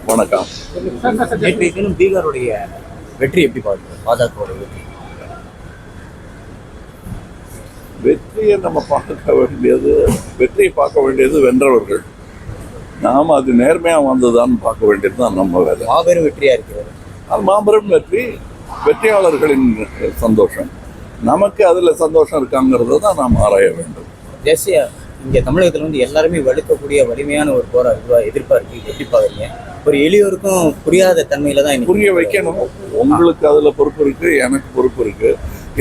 வணக்கம். நேற்றைய தினம் பீகாருடைய வெற்றி எப்படி பார்க்குறோம்? பாஜகவுடைய வெற்றி வெற்றியை நம்ம வெற்றியை பார்க்க வேண்டியது வென்றவர்கள். நாம் அது நேர்மையாக வந்ததான்னு பார்க்க வேண்டியது தான் நம்ம வேலை. மாபெரும் வெற்றியா இருக்கிறது. அது மாபெரும் வெற்றியாளர்களின் சந்தோஷம். நமக்கு அதில் சந்தோஷம் இருக்காங்கிறத தான் நாம் ஆராய வேண்டும். தேசிய இங்கே தமிழகத்தில் வந்து எல்லாருமே வலுக்கக்கூடிய வலிமையான ஒரு எதிர்பார்ப்பு எப்படி பார்க்குறீங்க? ஒரு எளியோருக்கும் புரியாத தன்மையில தான் புரிய வைக்கணும். உங்களுக்கு அதில் பொறுப்பு இருக்கு, எனக்கு பொறுப்பு இருக்கு.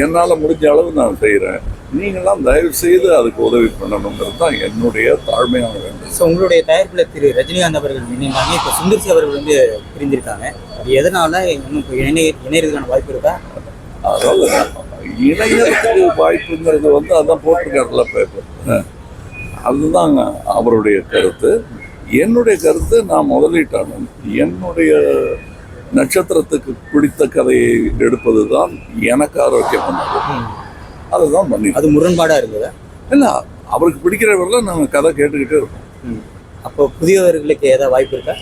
என்னால் முடிஞ்ச அளவு நான் செய்கிறேன். நீங்களாம் தயவு செய்து அதுக்கு உதவி பண்ணணுங்கிறது தான் என்னுடைய தாழ்மையான வேண்டும். ஸோ உங்களுடைய தயாரிப்பில் திரு ரஜினிகாந்த் அவர்கள் இணைந்தாங்க, இப்போ சுந்தர்சி அவர்கள் வந்து பிரிந்திருக்காங்க. அது எதனால இன்னும் இணையறதுக்கான வாய்ப்பு இருக்கா? அதாவது இணையத்துக்கு வாய்ப்புங்கிறது வந்து அதான் போட்டிருக்காருல பேப்பர். அதுதான் அவருடைய கருத்து. என்னுடைய கருத்து, நான் முதலீட்டாளன். என்னுடைய நட்சத்திரத்துக்கு பிடித்த கதையை எடுப்பது தான் எனக்கு ஆரோக்கியமானது. அதுதான் பண்ணி. அது முரண்பாடாக இருக்குதா? இல்லை, அவருக்கு பிடிக்கிறவரெல்லாம் நாங்கள் கதை கேட்டுக்கிட்டே இருக்கோம். அப்போ புதியவர்களுக்கு ஏதாவது வாய்ப்பு இருக்கா?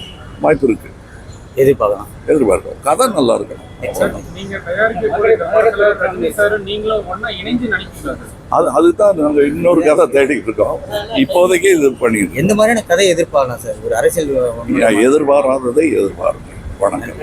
வாய்ப்பு இருக்கு, எதிர்பார்க்கலாம். கதை நல்லா இருக்கணும். அதுதான் நாங்கள் இன்னொரு கதை தேடிக்கிட்டு இருக்கோம். இப்போதைக்கு இது பண்ணிடுறோம். எந்த மாதிரியான கதை எதிர்பார்க்கலாம் சார்? ஒரு அரசியல் எதிர்பாராததை எதிர்பார்க்கணும். வணக்கம்.